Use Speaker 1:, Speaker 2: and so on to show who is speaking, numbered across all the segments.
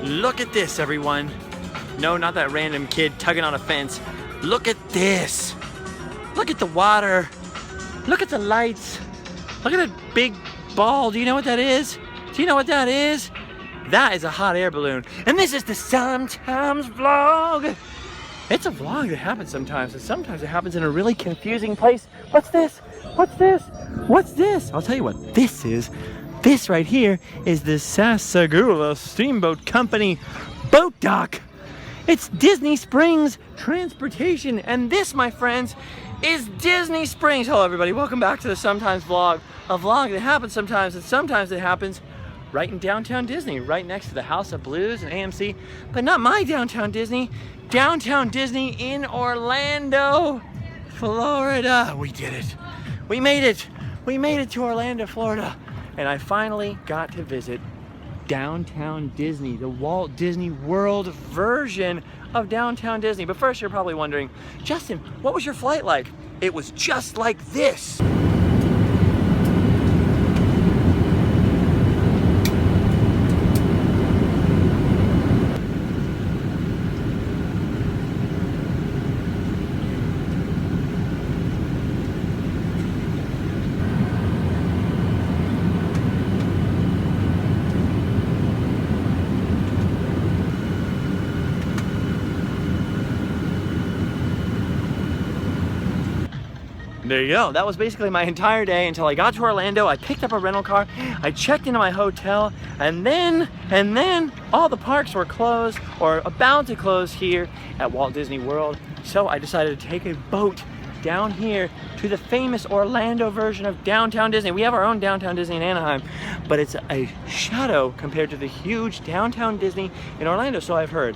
Speaker 1: Look at this, everyone. No, not that random kid tugging on a fence. Look at this. Look at the water. Look at the lights. Look at that big ball. Do you know what that is? Do you know what that is? That is a hot air balloon. And this is the Sometimes Vlog. It's a vlog that happens sometimes, and sometimes it happens in a really confusing place. What's this? What's this? What's this? I'll tell you what this is. This right here is the Sassagoula Steamboat Company boat dock. It's Disney Springs transportation, and this, my friends, is Disney Springs. Hello, everybody. Welcome back to the Sometimes Vlog, a vlog that happens sometimes, and sometimes it happens right in downtown Disney, right next to the House of Blues and AMC, but not my downtown Disney. Downtown Disney in Orlando, Florida. We did it. We made it. We made it to Orlando, Florida. And I finally got to visit downtown Disney, the Walt Disney World version of downtown Disney. But first, you're probably wondering, Justin, what was your flight like? It was just like this. There you go. That was basically my entire day until I got to Orlando. I picked up a rental car, I checked into my hotel, and then all the parks were closed or about to close here at Walt Disney World. So I decided to take a boat down here to the famous Orlando version of downtown Disney. We have our own downtown Disney in Anaheim, but it's a shadow compared to the huge downtown Disney in Orlando, so I've heard.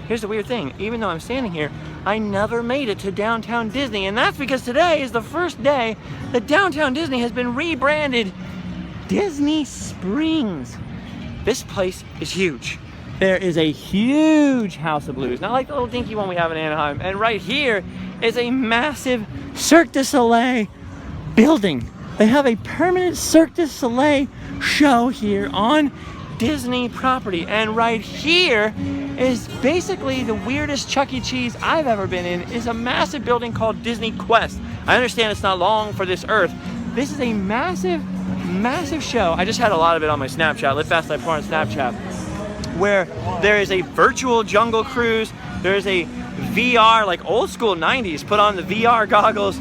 Speaker 1: Here's the weird thing, even though I'm standing here, I never made it to downtown Disney, and that's because today is the first day that downtown Disney has been rebranded Disney Springs. This place is huge. There is a huge House of Blues, not like the little dinky one we have in Anaheim, and right here is a massive Cirque du Soleil building. They have a permanent Cirque du Soleil show here on Disney property, and right here is basically the weirdest Chuck E. Cheese I've ever been in. Is a massive building called Disney Quest. I understand it's not long for this earth. This is a massive show. I just had a lot of it on my Snapchat, Live Fast Live Poor on Snapchat, where there is a virtual jungle cruise, there is a VR, like old school 90s, put on the VR goggles,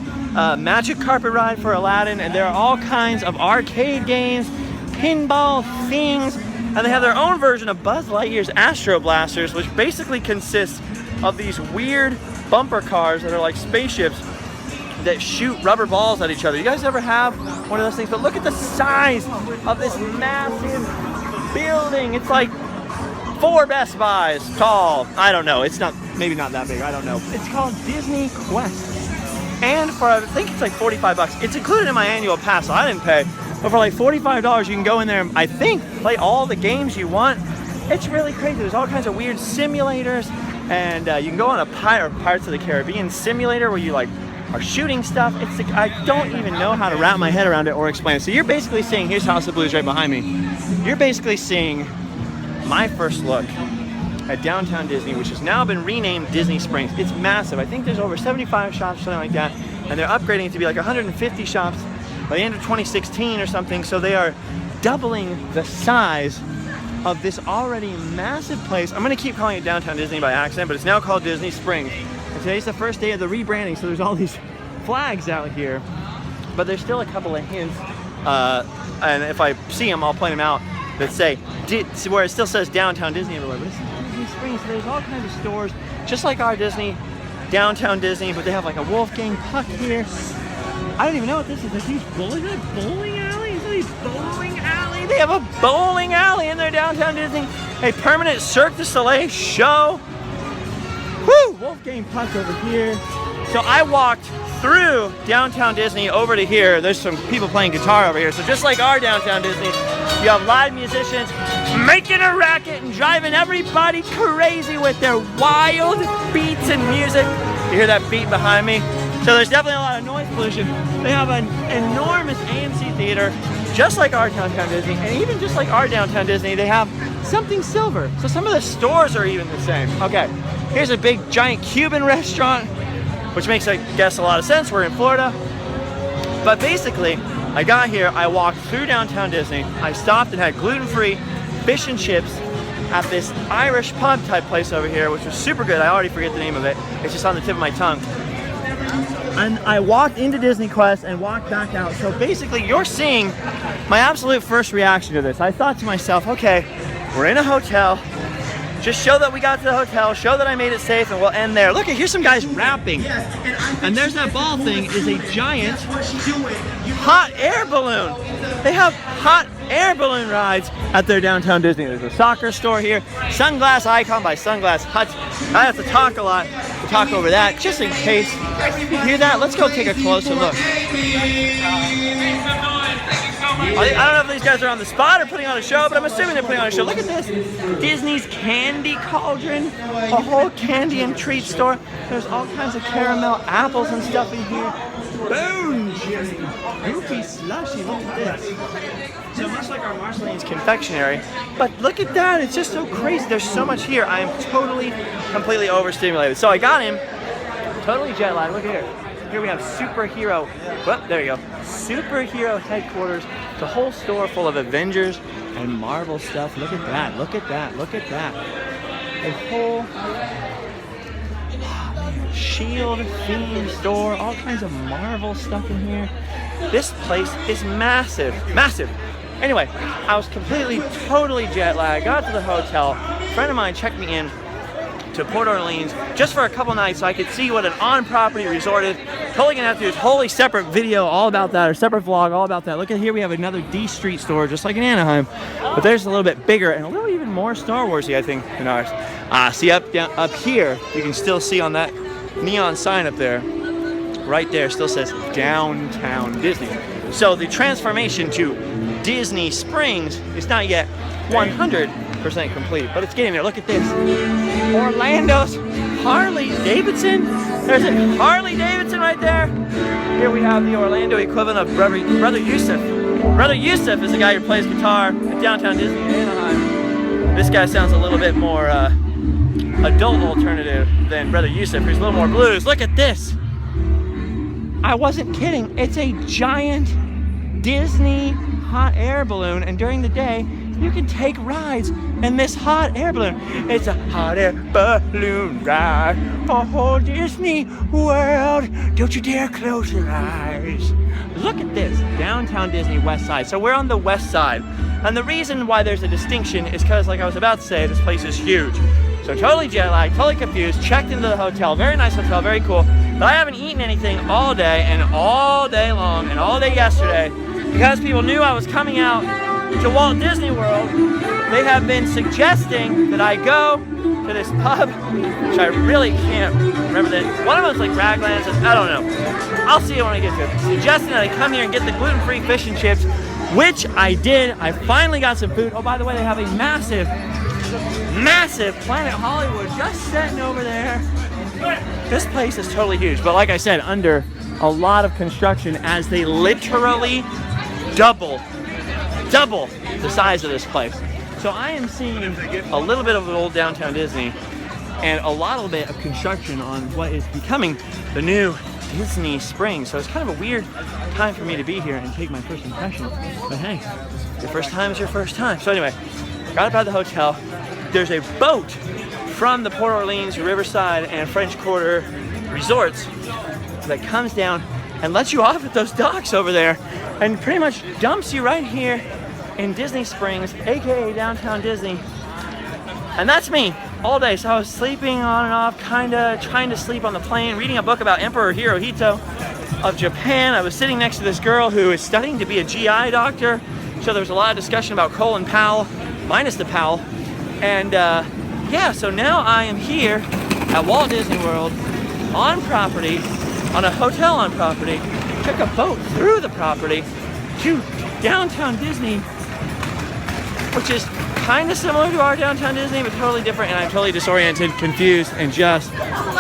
Speaker 1: magic carpet ride for Aladdin, and there are all kinds of arcade games, pinball things, and they have their own version of Buzz Lightyear's Astro Blasters, which basically consists of these weird bumper cars that are like spaceships that shoot rubber balls at each other. You guys ever have one of those things? But look at the size of this massive building. It's like 4 Best Buys tall. I don't know. It's not, maybe not that big. I don't know. It's called Disney Quest. And for, I think it's like $45. It's included in my annual pass, so I didn't pay. But for like $45, you can go in there and I think play all the games you want. It's really crazy. There's all kinds of weird simulators, and you can go on a Pirates of the Caribbean simulator where you like are shooting stuff. It's like, I don't even know how to wrap my head around it or explain it. So you're basically seeing, here's House of Blues right behind me. You're basically seeing my first look at downtown Disney, which has now been renamed Disney Springs. It's massive. I think there's over 75 shops, something like that, and they're upgrading it to be like 150 shops by the end of 2016 or something. So they are doubling the size of this already massive place. I'm gonna keep calling it downtown Disney by accident, but it's now called Disney Springs. And today's the first day of the rebranding, so there's all these flags out here, but there's still a couple of hints, and if I see them, I'll point them out, that say, where it still says downtown Disney everywhere, but it's Disney Springs. So there's all kinds of stores, just like our Disney, downtown Disney, but they have like a Wolfgang Puck here. I don't even know what this is. A huge bowling alley? Is it a bowling alley? They have a bowling alley in their downtown Disney. A permanent Cirque du Soleil show. Woo! Wolfgang Puck over here. So I walked through downtown Disney over to here. There's some people playing guitar over here. So just like our downtown Disney, you have live musicians making a racket and driving everybody crazy with their wild beats and music. You hear that beat behind me? So there's definitely a lot of noise pollution. They have an enormous AMC theater just like our downtown Disney, and even just like our downtown Disney, they have something silver. So some of the stores are even the same. Okay, here's a big giant Cuban restaurant, which makes, I guess, a lot of sense. We're in Florida. But basically, I got here, I walked through downtown Disney, I stopped and had gluten-free fish and chips at this Irish pub type place over here, which was super good. I already forget the name of it. It's just on the tip of my tongue. And I walked into Disney Quest and walked back out. So basically, you're seeing my absolute first reaction to this. I thought to myself, okay, we're in a hotel. Just show that we got to the hotel, show that I made it safe, and we'll end there. Look, here's some guys rapping. And there's that ball thing, is a giant hot air balloon. They have hot air balloon rides at their downtown Disney. There's a soccer store here, Sunglass Icon by Sunglass Hut. I have to talk a lot to talk over that, just in case you hear that. Let's go take a closer look. I don't know if these guys are on the spot or putting on a show, but I'm assuming they're putting on a show. Look at this. Disney's Candy Cauldron, a whole candy and treat store. There's all kinds of caramel apples and stuff in here. Boom! Goofy slushy, look at this. So much like our Marceline's confectionery, but look at that, it's just so crazy. There's so much here. I am totally, completely overstimulated. So I got him, totally jet lagged. Look here. Here we have superhero, well, there you go. Superhero headquarters. It's a whole store full of Avengers and Marvel stuff. Look at that, look at that, look at that. A whole Shield themed store, all kinds of Marvel stuff in here. This place is massive, massive. Anyway, I was completely, totally jet lagged, got to the hotel. A friend of mine checked me in to Port Orleans just for a couple nights so I could see what an on-property resort is. Totally gonna have to do a totally separate video all about that, or separate vlog all about that. Look at here, we have another D Street store just like in Anaheim, but there's a little bit bigger and a little even more Star Warsy, I think, than ours. See up here, you can still see on that neon sign up there, right there, still says Downtown Disney. So the transformation to Disney Springs is not yet 100% complete, but it's getting there. Look at this. Orlando's Harley Davidson. There's a Harley Davidson right there. Here we have the Orlando equivalent of Brother Yusuf. Brother Yusuf is the guy who plays guitar at Downtown Disney in Anaheim. This guy sounds a little bit more adult alternative than Brother Yusuf, who's a little more blues. Look at this. I wasn't kidding. It's a giant Disney hot air balloon, and during the day, you can take rides in this hot air balloon. It's a hot air balloon ride. Oh, Disney World, don't you dare close your eyes. Look at this, Downtown Disney West Side. So we're on the west side. And the reason why there's a distinction is because, like I was about to say, this place is huge. So totally jet lagged, totally confused, checked into the hotel, very nice hotel, very cool. But I haven't eaten anything all day and all day long and all day yesterday because people knew I was coming out to Walt Disney World. They have been suggesting that I go to this pub, which I really can't remember that. One of them's like Raglands, I don't know. I'll see it when I get to it. Suggesting that I come here and get the gluten-free fish and chips, which I did. I finally got some food. Oh, by the way, they have a massive, massive Planet Hollywood just sitting over there. This place is totally huge, but like I said, under a lot of construction as they literally double the size of this place. So I am seeing a little bit of an old Downtown Disney and a little bit of construction on what is becoming the new Disney Springs. So it's kind of a weird time for me to be here and take my first impression. But hey, your first time is your first time. So anyway, got up out of the hotel. There's a boat from the Port Orleans, Riverside, and French Quarter resorts that comes down and lets you off at those docks over there and pretty much dumps you right here in Disney Springs, aka Downtown Disney. And that's me all day. So I was sleeping on and off, kinda trying to sleep on the plane, reading a book about Emperor Hirohito of Japan. I was sitting next to this girl who is studying to be a GI doctor. So there was a lot of discussion about Colin Powell, minus the Powell. And yeah, so now I am here at Walt Disney World on property, on a hotel on property, took a boat through the property to Downtown Disney, which is kind of similar to our Downtown Disney, but totally different, and I'm totally disoriented, confused, and just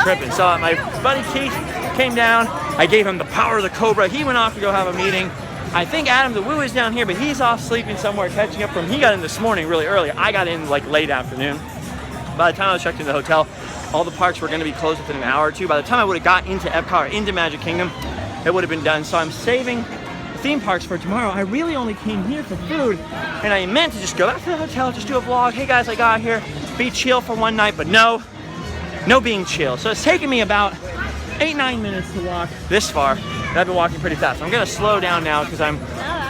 Speaker 1: tripping. So my buddy Keith came down, I gave him the power of the Cobra, he went off to go have a meeting, I think Adam the Woo is down here, but he's off sleeping somewhere, catching up from, he got in this morning really early. I got in like late afternoon. By the time I was checked into the hotel, all the parks were going to be closed within an hour or two. By the time I would have got into Epcot or into Magic Kingdom, it would have been done. So I'm saving the theme parks for tomorrow. I really only came here for food, and I meant to just go back to the hotel, just do a vlog. Hey guys, I got here, be chill for one night, but no being chill. So it's taken me about 8-9 minutes to walk this far, and I've been walking pretty fast. I'm gonna slow down now because I'm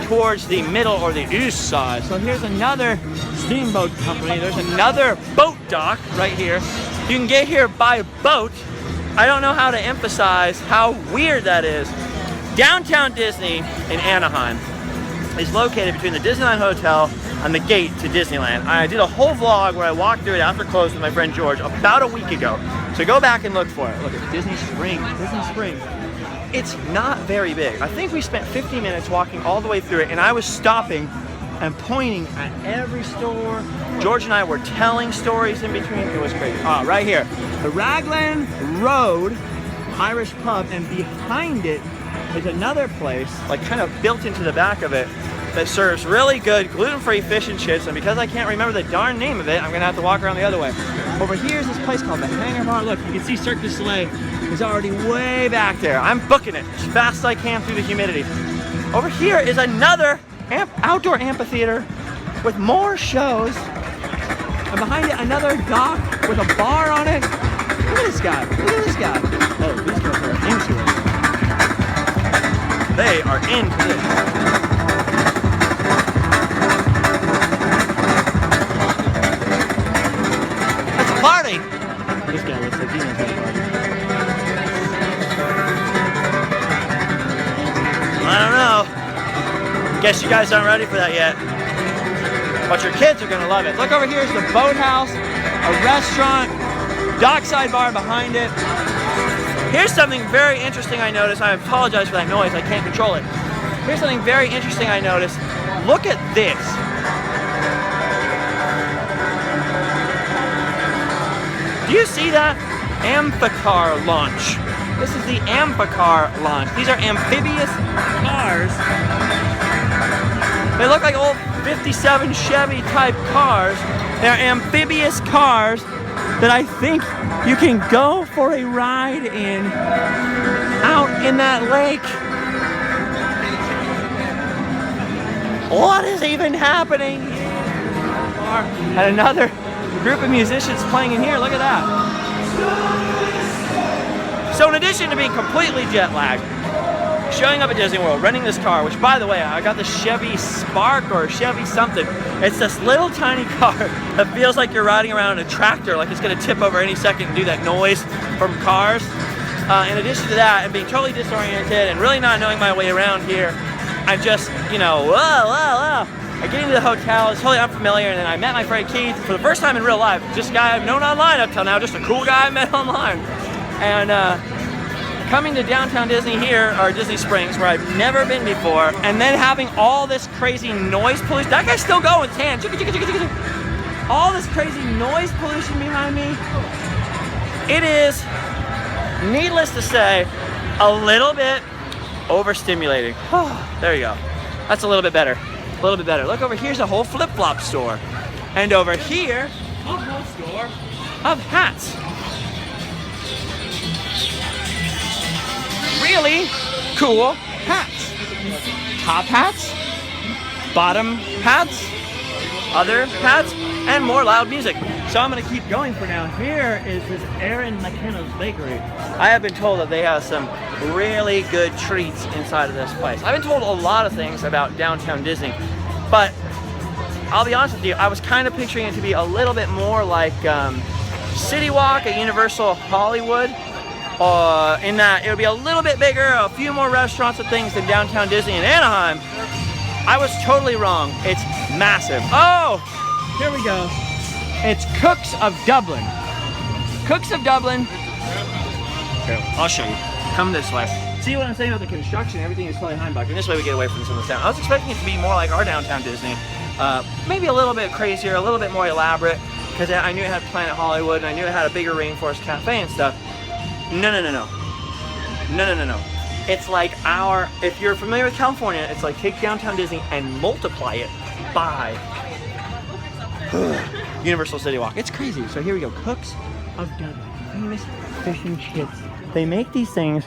Speaker 1: towards the middle or the east side. So here's another steamboat company. There's another boat dock right here. You can get here by boat. I don't know how to emphasize how weird that is. Downtown Disney in Anaheim is located between the Disneyland Hotel and the gate to Disneyland. I did a whole vlog where I walked through it after close with my friend George about a week ago. So go back and look for it. Look at Disney Springs, Disney Springs. It's not very big. I think we spent 50 minutes walking all the way through it, and I was stopping and pointing at every store. George and I were telling stories in between. It was crazy. Right here, the Raglan Road Irish pub, and behind it is another place, like kind of built into the back of it, that serves really good gluten-free fish and chips. And because I can't remember the darn name of it, I'm gonna have to walk around the other way. Over here is this place called the Hangar Bar. Look, you can see Cirque du Soleil is already way back there. I'm booking it as fast as I can through the humidity. Over here is another outdoor amphitheater with more shows. And behind it, another dock with a bar on it. Look at this guy, look at this guy. Oh, these guys are into it. They are into this. It's a party! This guy looks like he knows how to party. I don't know. Guess you guys aren't ready for that yet. But your kids are gonna love it. Look over here is the boathouse, a restaurant, dockside bar behind it. Here's something very interesting I noticed. I apologize for that noise, I can't control it. Here's something very interesting I noticed. Look at this. Do you see that? Amphicar launch. This is the Amphicar launch. These are amphibious cars. They look like old 57 Chevy type cars. They're amphibious cars that I think you can go for a ride in out in that lake. What is even happening? And another group of musicians playing in here. Look at that. So in addition to being completely jet lagged, showing up at Disney World, renting this car, which by the way, I got the Chevy Spark or Chevy something. It's this little tiny car that feels like you're riding around in a tractor, like it's gonna tip over any second and do that noise from cars. In addition to that, and being totally disoriented and really not knowing my way around here, I'm just, you know, whoa. I get into the hotel, it's totally unfamiliar, and then I met my friend Keith for the first time in real life. Just a guy I've known online up till now, just a cool guy I met online. And coming to downtown Disney here, or Disney Springs, where I've never been before, and then having all this crazy noise pollution. That guy's still going, tan. All this crazy noise pollution behind me. It is, needless to say, a little bit overstimulating. There you go. That's a little bit better. A little bit better. Look over here's a whole flip-flop store. And over here, a whole store of hats. Really cool hats. Top hats, bottom hats, other hats, and more loud music. So I'm gonna keep going for now. Here is this Aaron McKenna's Bakery. I have been told that they have some really good treats inside of this place. I've been told a lot of things about downtown Disney, but I'll be honest with you, I was kind of picturing it to be a little bit more like City Walk at Universal Hollywood. In that it would be a little bit bigger, a few more restaurants and things than downtown Disney in Anaheim. I was totally wrong. It's massive. Oh, here we go. It's Cooks of Dublin. Cooks of Dublin. Here, I'll show you. Come this way. See what I'm saying about the construction? Everything is totally Heimbach, and this way we get away from some of the town. I was expecting it to be more like our downtown Disney. Maybe a little bit crazier, a little bit more elaborate, because I knew it had Planet Hollywood, and I knew it had a bigger Rainforest Cafe and stuff. No. It's like if you're familiar with California, it's like take downtown Disney and multiply it by Universal City Walk. It's crazy. So here we go. Cooks of Dublin, famous fish and chips. They make these things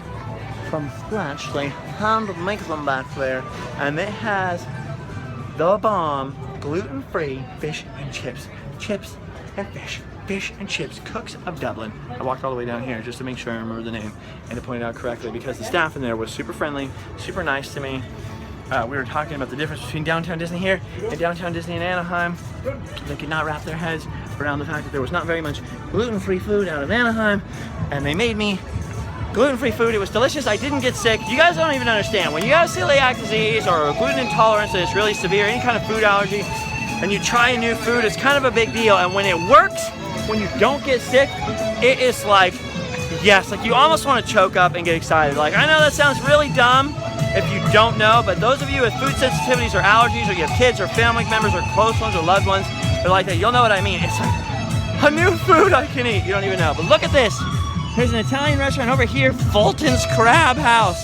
Speaker 1: from scratch. They hand make them back there, and it has the bomb gluten-free fish and chips. Chips and fish. Fish and chips. Cooks of Dublin. I walked all the way down here just to make sure I remember the name and to point it out correctly, because the staff in there was super friendly, super nice to me. We were talking about the difference between downtown Disney here and downtown Disney in Anaheim. They could not wrap their heads around the fact that there was not very much gluten-free food out of Anaheim, and they made me gluten-free food. It was delicious. I didn't get sick. You guys don't even understand. When you have celiac disease or a gluten intolerance that is really severe, any kind of food allergy, and you try a new food, it's kind of a big deal. And when it works, when you don't get sick, it is like, yes, like you almost want to choke up and get excited. Like, I know that sounds really dumb if you don't know, but those of you with food sensitivities or allergies, or you have kids or family members or close ones or loved ones that are like that, you'll know what I mean. It's like a new food I can eat. You don't even know. But look at this. There's an Italian restaurant over here, Fulton's Crab House.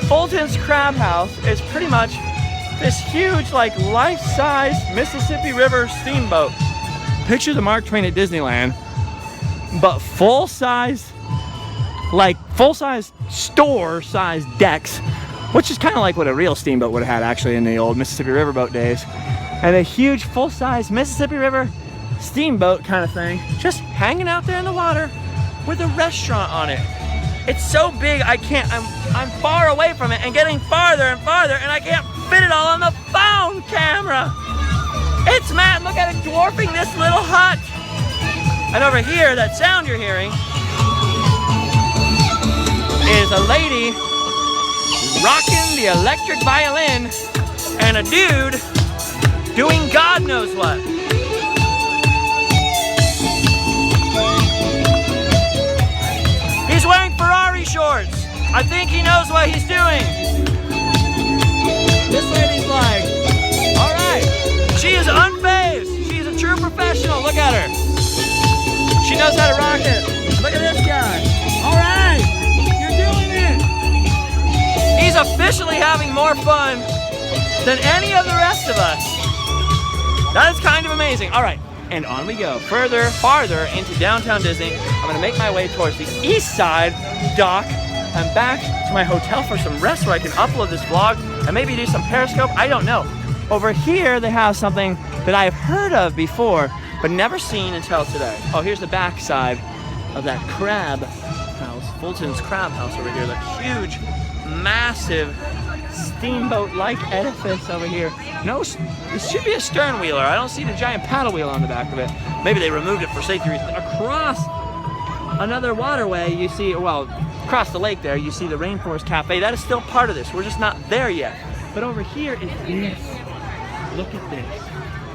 Speaker 1: Fulton's Crab House is pretty much this huge, like, life-size Mississippi River steamboat. Picture the Mark Twain at Disneyland, but full-size, like full-size store-size decks, which is kind of like what a real steamboat would have had actually in the old Mississippi Riverboat days. And a huge full-size Mississippi River steamboat kind of thing, just hanging out there in the water with a restaurant on it. It's so big I'm far away from it and getting farther and farther, and I can't fit it all on the phone camera. It's Matt, look at it dwarfing this little hut. And over here, that sound you're hearing is a lady rocking the electric violin and a dude doing God knows what. He's wearing Ferrari shorts. I think he knows what he's doing. This lady's like, all right. She is unfazed. She's a true professional. Look at her. She knows how to rock it. Look at this guy. All right. You're doing it. He's officially having more fun than any of the rest of us. That is kind of amazing. All right. And on we go. Farther into downtown Disney. I'm going to make my way towards the east side dock and back to my hotel for some rest where I can upload this vlog and maybe do some Periscope. I don't know. Over here, they have something that I've heard of before, but never seen until today. Oh, here's the back side of that crab house, Fulton's Crab House over here. The huge, massive steamboat-like edifice over here. No, this should be a stern wheeler. I don't see the giant paddle wheel on the back of it. Maybe they removed it for safety reasons. Across another waterway, you see, well, across the lake there, you see the Rainforest Cafe. That is still part of this. We're just not there yet. But over here is this. Look at this.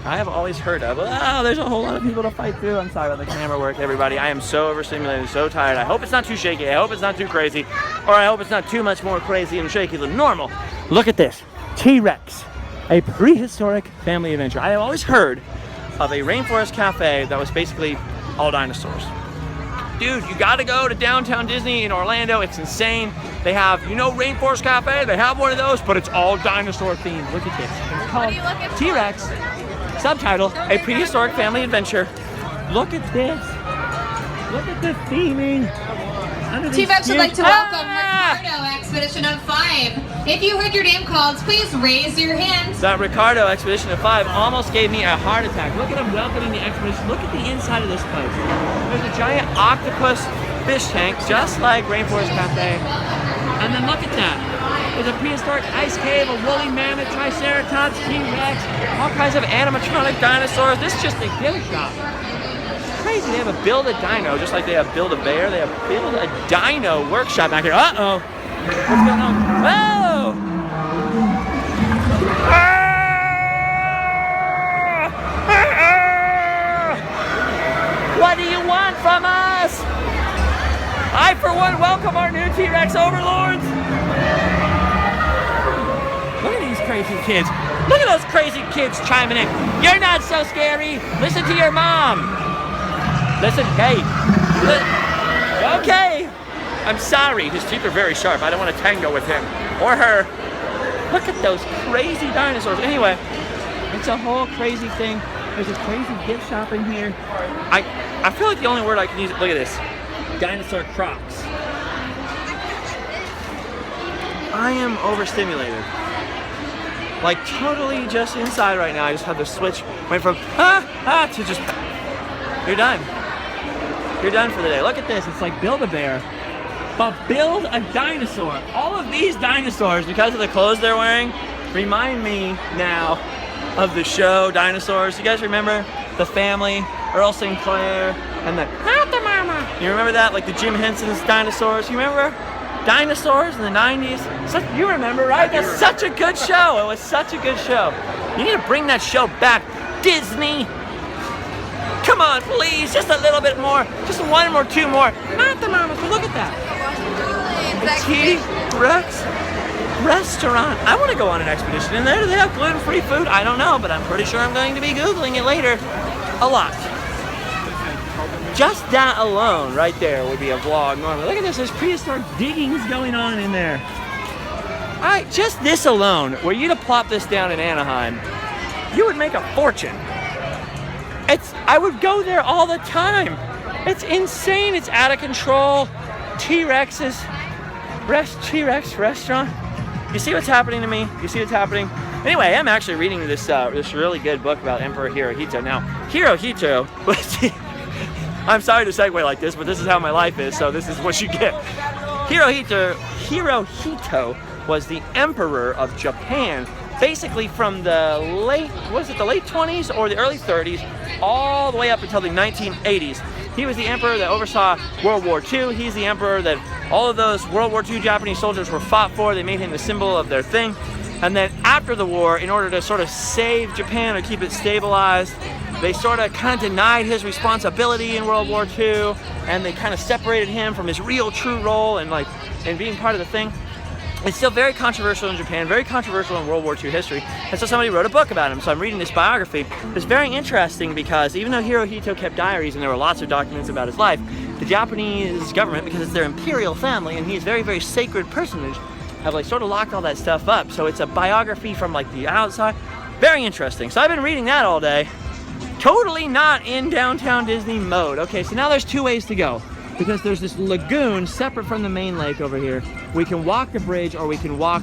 Speaker 1: I have always heard of, oh, there's a whole lot of people to fight through. I'm sorry about the camera work, everybody. I am so overstimulated, so tired. I hope it's not too shaky. I hope it's not too crazy. Or I hope it's not too much more crazy and shaky than normal. Look at this. T-Rex, a prehistoric family adventure. I have always heard of a Rainforest Cafe that was basically all dinosaurs. Dude, you gotta go to downtown Disney in Orlando. It's insane. They have, you know, Rainforest Cafe? They have one of those, but it's all dinosaur themed. Look at this. It's called T-Rex. Subtitle, a prehistoric family adventure. Look at this. Look at the theming.
Speaker 2: T-Rex would like to welcome Ricardo, Expedition of 5. If you heard your name called, please raise your hands.
Speaker 1: That Ricardo, Expedition of 5, almost gave me a heart attack. Look at him welcoming the expedition. Look at the inside of this place. There's a giant octopus fish tank, just like Rainforest Cafe. And then look at that. There's a prehistoric ice cave, a woolly mammoth, triceratops, T-Rex, all kinds of animatronic dinosaurs. This is just a gift shop. It's crazy. They have a Build a Dino, just like they have Build a Bear. They have Build a Dino workshop back here. Uh-oh. What's going on? Whoa! What do you want from us? I, for one, welcome our new T-Rex overlords. Look at these crazy kids. Look at those crazy kids chiming in. You're not so scary. Listen to your mom. Listen, hey. Okay. I'm sorry, his teeth are very sharp. I don't want to tango with him or her. Look at those crazy dinosaurs. Anyway, it's a whole crazy thing. There's a crazy gift shop in here. I feel like the only word I can use, look at this. Dinosaur Crocs. I am overstimulated. Like totally just inside right now. I just have the switch, went from to just, you're done. You're done for the day. Look at this, it's like Build-A-Bear, but build a dinosaur. All of these dinosaurs, because of the clothes they're wearing, remind me now of the show Dinosaurs. You guys remember the family, Earl Sinclair, and the you remember that? Like the Jim Henson's Dinosaurs. You remember Dinosaurs in the 90s? You remember, right? That's such a good show. It was such a good show. You need to bring that show back, Disney. Come on, please, just a little bit more. Just one more, two more. Not the mamas, but look at that. The T-Rex restaurant. I want to go on an expedition in there. Do they have gluten-free food? I don't know, but I'm pretty sure I'm going to be Googling it later. A lot. Just that alone right there would be a vlog normally. Look at this, there's prehistoric diggings going on in there. All right, just this alone, were you to plop this down in Anaheim, you would make a fortune. I would go there all the time. It's insane, it's out of control. T-Rex restaurant. You see what's happening to me? You see what's happening? Anyway, I'm actually reading this really good book about Emperor Hirohito. Now, Hirohito, I'm sorry to segue like this, but this is how my life is, so this is what you get. Hirohito was the emperor of Japan, basically from the late 20s or the early 30s, all the way up until the 1980s. He was the emperor that oversaw World War II. He's the emperor that all of those World War II Japanese soldiers were fought for. They made him the symbol of their thing. And then after the war, in order to sort of save Japan or keep it stabilized, they sort of kind of denied his responsibility in World War II, and they kind of separated him from his real true role and being part of the thing. It's still very controversial in Japan, very controversial in World War II history, and so somebody wrote a book about him. So I'm reading this biography. It's very interesting because even though Hirohito kept diaries and there were lots of documents about his life, the Japanese government, because it's their imperial family and he's a very, very sacred personage, have like sort of locked all that stuff up. So it's a biography from like the outside. Very interesting. So I've been reading that all day. Totally not in downtown Disney mode. Okay, so now there's two ways to go, because there's this lagoon separate from the main lake over here. We can walk the bridge or we can walk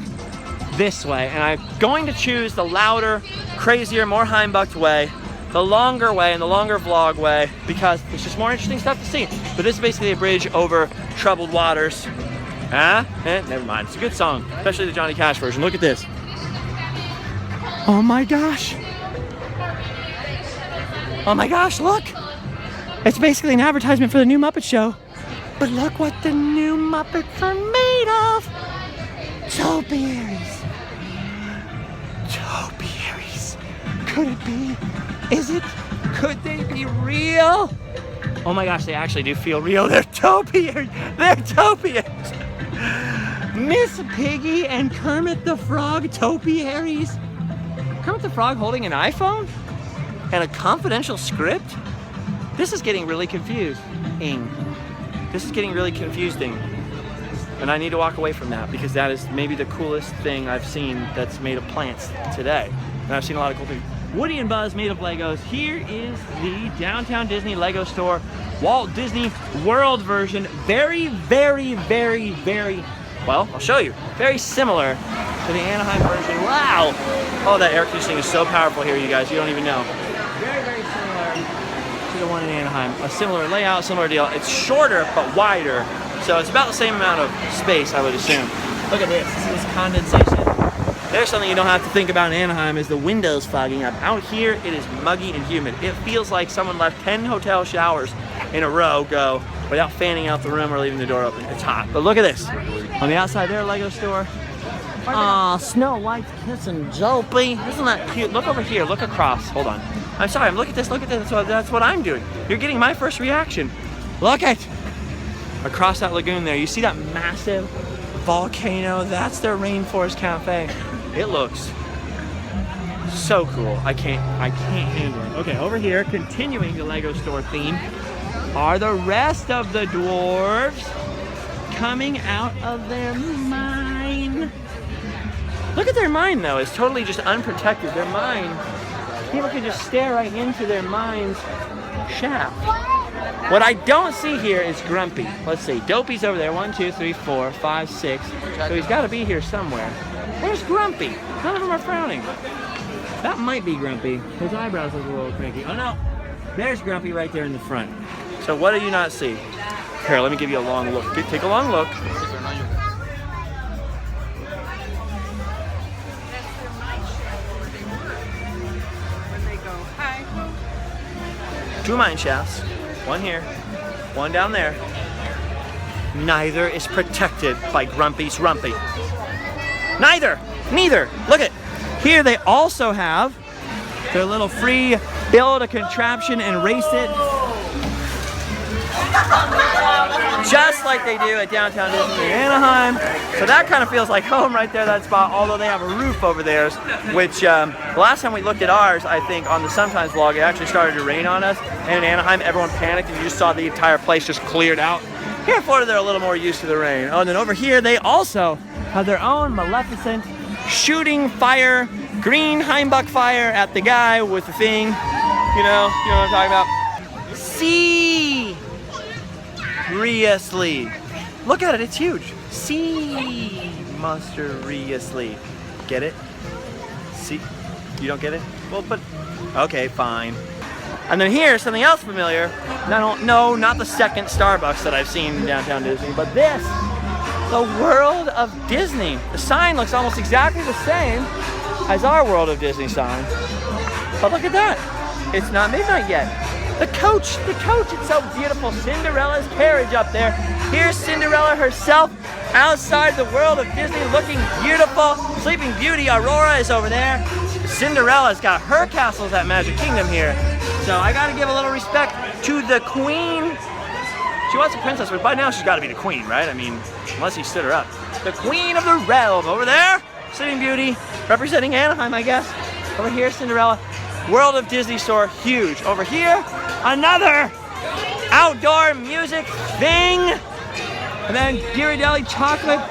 Speaker 1: this way, and I'm going to choose the louder, crazier, more Heimbucht way, the longer way and the longer vlog way, because there's just more interesting stuff to see. But this is basically a bridge over troubled waters. Never mind, it's a good song, especially the Johnny Cash version. Look at this. Oh my gosh. Oh my gosh, look! It's basically an advertisement for the new Muppet Show. But look what the new Muppets are made of! Topiaries. Topiaries. Could it be? Is it? Could they be real? Oh my gosh, they actually do feel real. They're topiaries. They're topiaries. Miss Piggy and Kermit the Frog topiaries. Kermit the Frog holding an iPhone? And a confidential script? This is getting really confusing. This is getting really confusing. And I need to walk away from that because that is maybe the coolest thing I've seen that's made of plants today. And I've seen a lot of cool things. Woody and Buzz made of Legos. Here is the Downtown Disney Lego store, Walt Disney World version. Very, very, very, very, well, I'll show you. Very similar to the Anaheim version. Wow! Oh, that air conditioning is so powerful here, you guys. You don't even know. Very, very similar to the one in Anaheim. A similar layout, similar deal. It's shorter, but wider. So it's about the same amount of space, I would assume. Look at this. This is condensation. There's something you don't have to think about in Anaheim is the windows fogging up. Out here, it is muggy and humid. It feels like someone left 10 hotel showers in a row go without fanning out the room or leaving the door open. It's hot. But look at this. On the outside there, Lego store. Aw, Snow White's kissing Dopey. Isn't that cute? Look over here. Look across. Hold on. I'm sorry. Look at this. Look at this. That's what I'm doing. You're getting my first reaction. Look at across that lagoon there. You see that massive volcano? That's their Rainforest Cafe. It looks so cool. I can't handle it. Okay, over here, continuing the Lego store theme, are the rest of the dwarves. coming out of their mine. Look at their mine though, it's totally just unprotected. Their mine, people can just stare right into their mine's shaft. What I don't see here is Grumpy. Let's see, Dopey's over there, 1, 2, 3, 4, 5, 6. So he's gotta be here somewhere. Where's Grumpy? None of them are frowning. That might be Grumpy. His eyebrows look a little cranky. Oh no, there's Grumpy right there in the front. So what do you not see? Here, let me give you a long look. Take a long look. Two mine shafts, one here, one down there. Neither is protected by Grumpy's Rumpy. Neither. Look at here. They also have their little free build a contraption and race it, just like they do at Downtown Disney Anaheim. So that kind of feels like home right there, that spot, although they have a roof over theirs, which the last time we looked at ours, I think on the Sometimes vlog, it actually started to rain on us. And in Anaheim, everyone panicked and you just saw the entire place just cleared out. Here in Florida, they're a little more used to the rain. Oh, and then over here, they also have their own Maleficent shooting fire, green Heimbuck fire at the guy with the thing. You know what I'm talking about? Seriously. Look at it, it's huge. Seriously. Get it? See? You don't get it? Well, but, okay, fine. And then here's something else familiar. No, not the second Starbucks that I've seen in Downtown Disney, but this, the World of Disney. The sign looks almost exactly the same as our World of Disney sign. But look at that. It's not midnight yet. The coach, it's so beautiful. Cinderella's carriage up there. Here's Cinderella herself outside the World of Disney looking beautiful. Sleeping Beauty, Aurora, is over there. Cinderella's got her castles at Magic Kingdom here. So I gotta give a little respect to the queen. She was a princess, but by now she's gotta be the queen, right? I mean, unless he stood her up. The queen of the realm over there. Sleeping Beauty, representing Anaheim, I guess. Over here, Cinderella. World of Disney store, huge. Over here, another outdoor music thing. And then Ghirardelli chocolate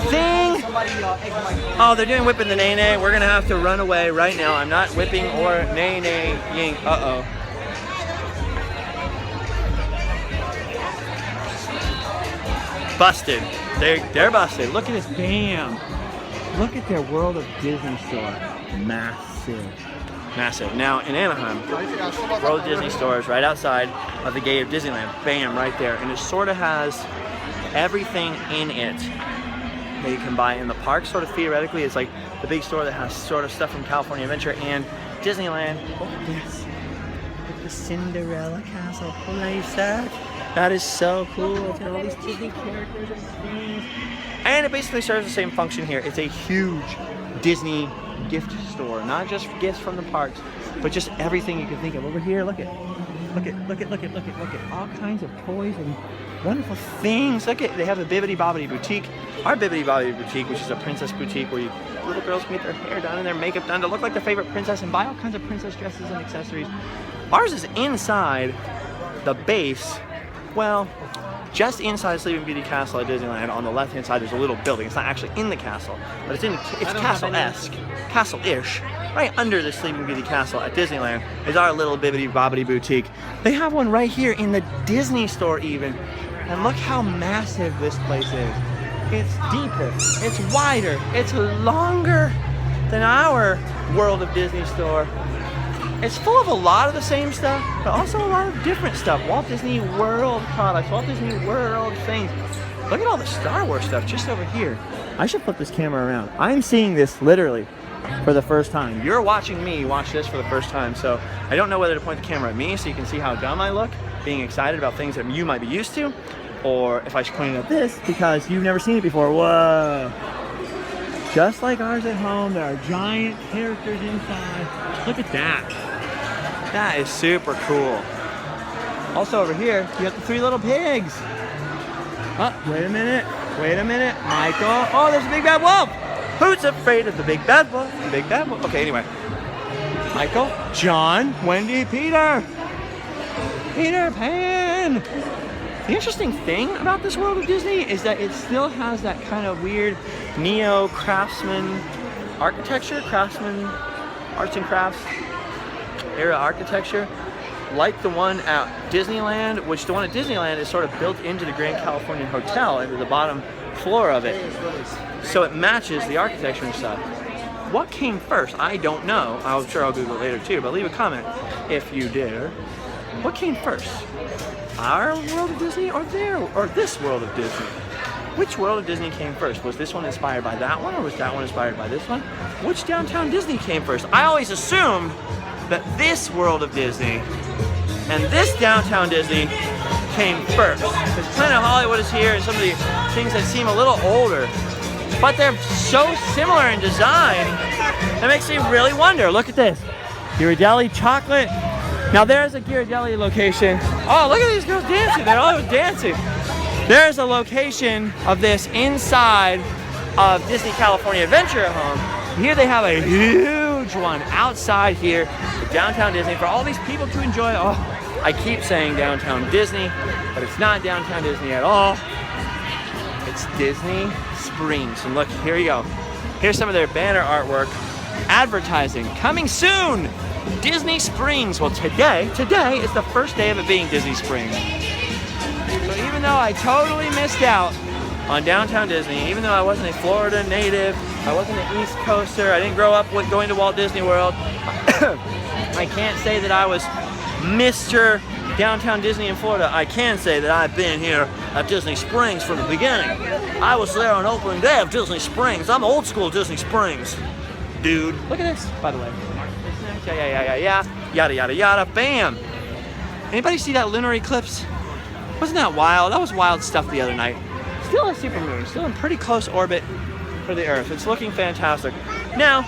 Speaker 1: thing. Oh, they're doing whipping the nay-nay. We're gonna have to run away right now. I'm not whipping or nay-nay-ing. Uh-oh. Busted. They're busted. Look at this. Bam. Look at their World of Disney store. Massive. Now in Anaheim, World of Disney store is right outside of the gate of Disneyland. Bam, right there. And it sort of has everything in it that you can buy in the park. Sort of theoretically, it's like the big store that has sort of stuff from California Adventure and Disneyland. Look at this. Look at the Cinderella castle playset. That is so cool. It's got all these Disney characters and things. And it basically serves the same function here. It's a huge Disney gift store. Not just gifts from the parks, but just everything you can think of. Over here, look at all kinds of toys and wonderful things. Look at, they have a Bibbidi Bobbidi Boutique. Our Bibbidi Bobbidi Boutique, which is a princess boutique where little girls can get their hair done and their makeup done to look like their favorite princess and buy all kinds of princess dresses and accessories. Ours is inside the base. Well, just inside Sleeping Beauty Castle at Disneyland, on the left-hand side, there's a little building. It's not actually in the castle, but it's castle-esque, castle-ish. Right under the Sleeping Beauty Castle at Disneyland is our little Bibbidi Bobbidi Boutique. They have one right here in the Disney store even. And look how massive this place is. It's deeper, it's wider, it's longer than our World of Disney store. It's full of a lot of the same stuff, but also a lot of different stuff. Walt Disney World products, Walt Disney World things. Look at all the Star Wars stuff just over here. I should flip this camera around. I'm seeing this literally for the first time. You're watching me watch this for the first time, so I don't know whether to point the camera at me so you can see how dumb I look, being excited about things that you might be used to, or if I should point it at this because you've never seen it before. Whoa. Just like ours at home, there are giant characters inside. Look at that. That is super cool. Also over here, you got the three little pigs. Oh, wait a minute, Michael. Oh, there's a big bad wolf. Who's afraid of the big bad wolf? The big bad wolf. Okay, anyway. Michael, John, Wendy, Peter. Peter Pan. The interesting thing about this World of Disney is that it still has that kind of weird neo-craftsman architecture, craftsman, arts and crafts era architecture, like the one at Disneyland, which the one at Disneyland is sort of built into the Grand Californian Hotel, into the bottom floor of it. So it matches the architecture and stuff. What came first? I don't know. I'm sure I'll Google it later too, but leave a comment if you dare. What came first? Our World of Disney or this World of Disney? Which World of Disney came first? Was this one inspired by that one, or was that one inspired by this one? Which downtown Disney came first? I always assumed that this World of Disney and this downtown Disney came first. Because Planet Hollywood is here and some of the things that seem a little older, but they're so similar in design, that makes me really wonder. Look at this. Ghirardelli chocolate. Now there's a Ghirardelli location. Oh, look at these girls dancing. They're always dancing. There's a location of this inside of Disney California Adventure Home. Here they have a huge one outside here at downtown Disney for all these people to enjoy. Oh, I keep saying downtown Disney, but it's not downtown Disney at all. It's Disney Springs. And look, here you go. Here's some of their banner artwork. Advertising, coming soon, Disney Springs. Well, today is the first day of it being Disney Springs. So even though I totally missed out on downtown Disney, even though I wasn't a Florida native, I wasn't an East Coaster, I didn't grow up with going to Walt Disney World, I can't say that I was Mr. Downtown Disney in Florida. I can say that I've been here at Disney Springs from the beginning. I was there on opening day of Disney Springs. I'm old school Disney Springs, dude. Look at this, by the way. Yeah, yada, yada, yada, bam. Anybody see that lunar eclipse? Wasn't that wild? That was wild stuff the other night. Still a supermoon, still in pretty close orbit for the Earth. It's looking fantastic. Now,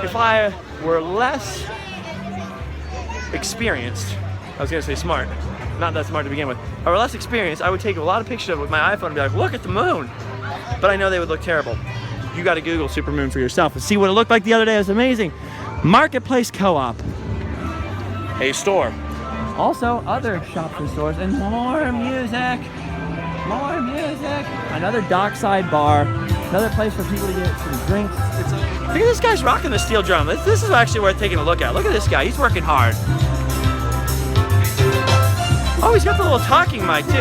Speaker 1: if I were less experienced, I was gonna say smart, not that smart to begin with. If I were less experienced, I would take a lot of pictures of it with my iPhone and be like, look at the moon. But I know they would look terrible. You gotta Google supermoon for yourself and see what it looked like the other day. It was amazing. Marketplace Co-op, a store. Also, other shops and stores, and more music. More music. Another dockside bar. Another place for people to get some drinks. Look at this guy's rocking the steel drum. This is actually worth taking a look at. Look at this guy. He's working hard. Oh, he's got the little talking mic too.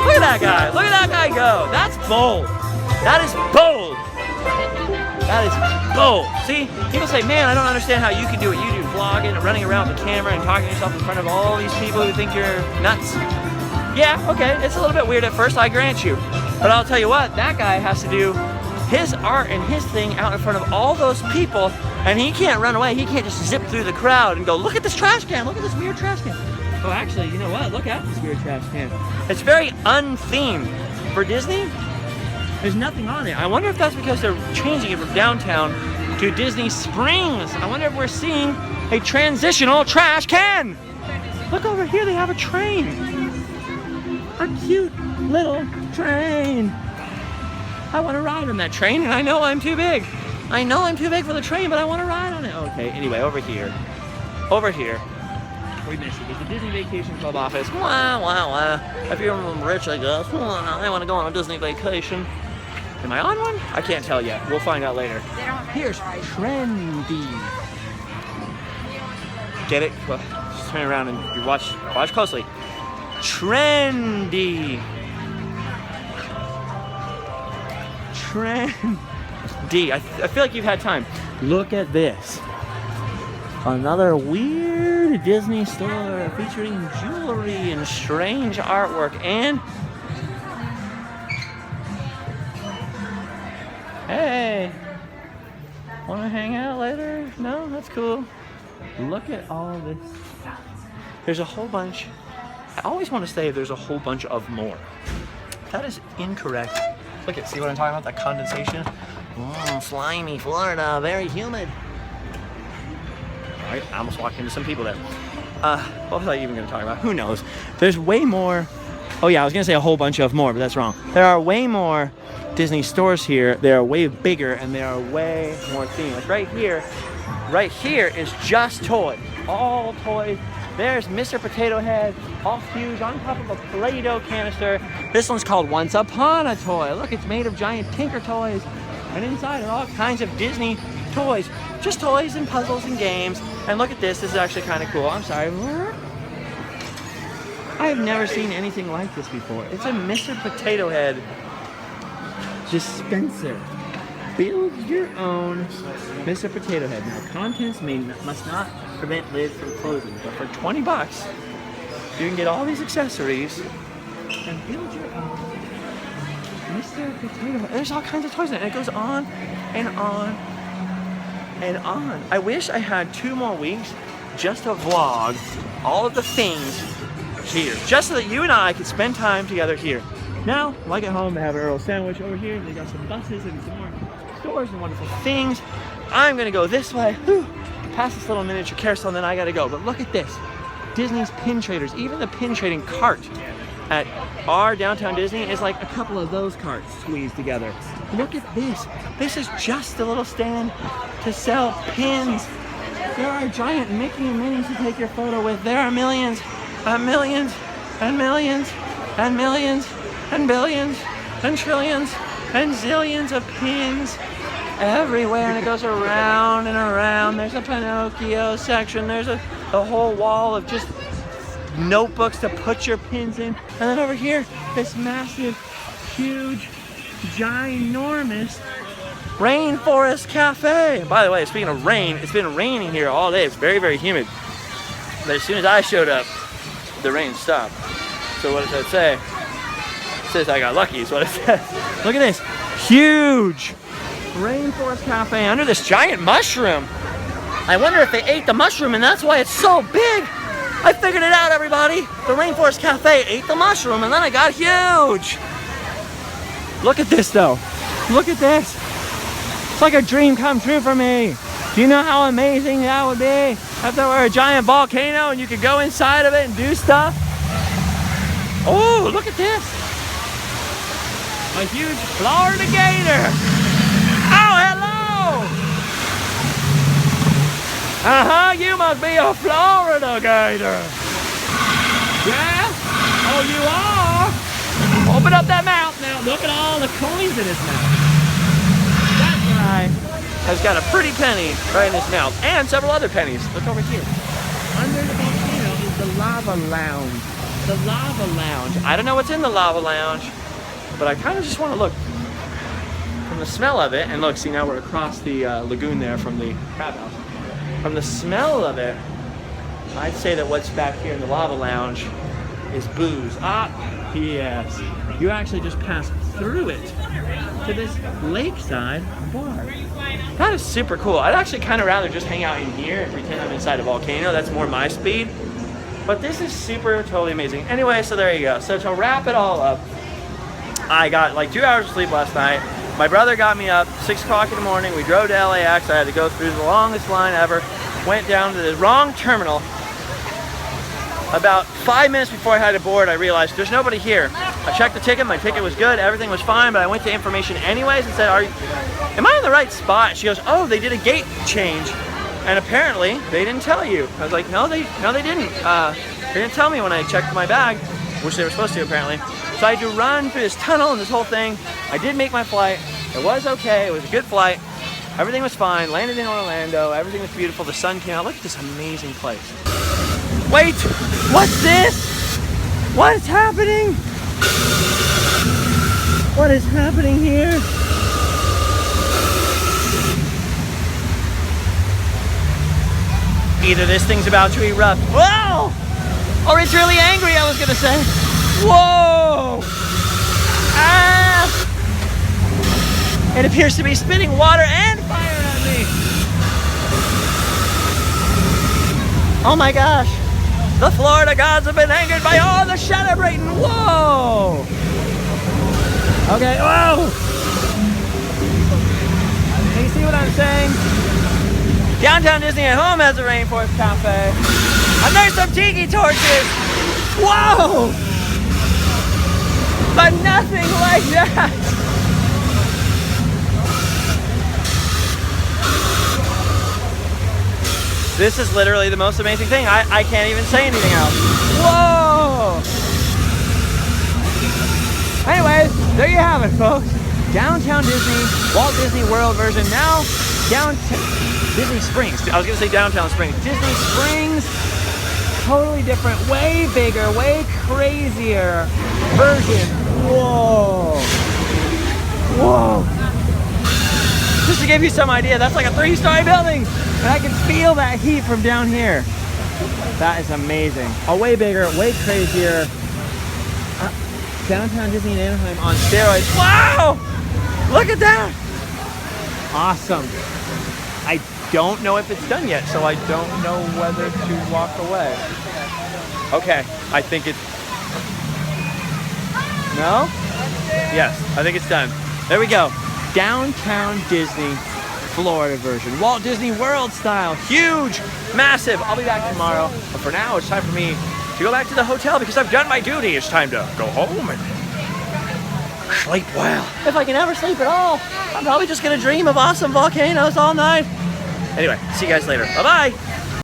Speaker 1: Look at that guy. Look at that guy go. That's bold. That is bold. That is bold. See, people say, man, I don't understand how you can do what you do, vlogging and running around with the camera and talking to yourself in front of all these people who think you're nuts. Yeah, okay, it's a little bit weird at first, I grant you. But I'll tell you what, that guy has to do his art and his thing out in front of all those people, and he can't run away. He can't just zip through the crowd and go, look at this trash can. Look at this weird trash can. Oh, actually, you know what? Look at this weird trash can. It's very unthemed. For Disney, there's nothing on it. I wonder if that's because they're changing it from downtown to Disney Springs. I wonder if we're seeing a transitional trash can. Look over here, they have a train. A cute little train. I want to ride on that train, and I know I'm too big. I know I'm too big for the train, but I want to ride on it. Okay, anyway, over here. Over here. We missed it. There's the Disney Vacation Club office. Wah, wah, wah. If you're rich, I guess. I want to go on a Disney vacation. Am I on one? I can't tell yet. We'll find out later. Here's Trendy. Get it? Well, just turn around and you watch closely. Trendy. Trendy. I feel like you've had time. Look at this. Another weird Disney store featuring jewelry and strange artwork. And hey, want to hang out later? No, that's cool. Look at all this stuff. There's a whole bunch. I always want to say there's a whole bunch of more. That is incorrect. Look at, see what I'm talking about? That condensation. Slimy Florida, very humid. All right, I almost walked into some people there. What was I even going to talk about? Who knows? There's way more Oh yeah, I was gonna say a whole bunch of more, but that's wrong. There are way more Disney stores here. They are way bigger and they are way more themed. Like right here is just toys, all toys. There's Mr. Potato Head, all huge, on top of a Play-Doh canister. This one's called Once Upon a Toy. Look, it's made of giant Tinker toys. And inside are all kinds of Disney toys. Just toys and puzzles and games. And look at this is actually kind of cool. I'm sorry. I have never seen anything like this before. It's a Mr. Potato Head dispenser. Build your own Mr. Potato Head. Now, contents must not prevent lids from closing, but for 20 bucks, you can get all these accessories and build your own Mr. Potato Head. There's all kinds of toys in it, and it goes on and on and on. I wish I had 2 more weeks just to vlog all of the things here, just so that you and I could spend time together here. Now, when I get home, they have an Earl sandwich over here. They got some buses and some more stores and wonderful things. I'm gonna go this way, past this little miniature carousel, and then I gotta go. But look at this, Disney's pin traders. Even the pin trading cart at our downtown Disney is like a couple of those carts squeezed together. Look at this. This is just a little stand to sell pins. There are giant Mickey and Minnie's to take your photo with. There are millions and millions and millions and millions and billions and trillions and zillions of pins everywhere, and it goes around and around. There's a Pinocchio section. There's a whole wall of just notebooks to put your pins in. And then over here, this massive, huge, ginormous Rainforest Cafe. By the way, speaking of rain, it's been raining here all day. It's very, very humid. But as soon as I showed up, the rain stopped. So what does that say? It says I got lucky is what it says. Look at this huge Rainforest Cafe under this giant mushroom. I wonder if they ate the mushroom and that's why it's so big. I figured it out, everybody. The Rainforest Cafe ate the mushroom and then it got huge. Look at this though. Look at this. It's like a dream come true for me. Do you know how amazing that would be? If there were a giant volcano and you could go inside of it and do stuff. Oh, look at this. A huge Florida gator. Oh, hello. You must be a Florida gator. Yeah? Oh, you are? Open up that mouth now. Look at all the coins in his mouth. That guy has got a pretty penny right in his mouth and several other pennies. Look over here. Under the volcano is the lava lounge. The lava lounge. I don't know what's in the lava lounge, but I kind of just want to look from the smell of it. And look, see, now we're across the lagoon there from the crab house. From the smell of it, I'd say that what's back here in the lava lounge is booze. Ah, yes. You actually just pass through it to this lakeside bar. That is super cool. I'd actually kind of rather just hang out in here and pretend I'm inside a volcano. That's more my speed. But this is super, totally amazing. Anyway, so there you go. So to wrap it all up, I got like 2 hours of sleep last night. My brother got me up 6 o'clock in the morning. We drove to LAX. I had to go through the longest line ever. Went down to the wrong terminal. About 5 minutes before I had to board, I realized there's nobody here. I checked the ticket. My ticket was good. Everything was fine. But I went to information anyways and said, am I in the right spot? She goes, oh, they did a gate change. And apparently, they didn't tell you. I was like, no, they didn't. They didn't tell me when I checked my bag, which they were supposed to apparently. So I had to run through this tunnel and this whole thing. I did make my flight. It was okay. It was a good flight. Everything was fine. Landed in Orlando. Everything was beautiful. The sun came out. Look at this amazing place. Wait, what's this? What is happening? What is happening here? Either this thing's about to erupt. Whoa! Or it's really angry, I was gonna say. Whoa! Ah! It appears to be spitting water and fire at me. Oh my gosh. The Florida gods have been angered by all the celebrating. Whoa! Okay, whoa! Can you see what I'm saying? Downtown Disney at home has a Rainforest Cafe. And there's some tiki torches. Whoa! but nothing like that. This is literally the most amazing thing. I can't even say anything else. Whoa! Anyways, there you have it, folks. Downtown Disney, Walt Disney World version. Now, downtown Disney Springs. I was gonna say Downtown Springs. Disney Springs, totally different, way bigger, way crazier version. Whoa! Whoa! Just to give you some idea, that's like a 3-story building, and I can feel that heat from down here. That is amazing. A way bigger, way crazier. Downtown Disney in Anaheim on steroids. Wow! Look at that! Awesome. I don't know if it's done yet, so I don't know whether to walk away. Okay, I think it's... No? Yes, I think it's done. There we go. Downtown Disney, Florida version. Walt Disney World style. Huge, massive. I'll be back tomorrow. But for now, it's time for me to go back to the hotel because I've done my duty. It's time to go home and sleep well. If I can ever sleep at all, I'm probably just gonna dream of awesome volcanoes all night. Anyway, see you guys later. Bye-bye.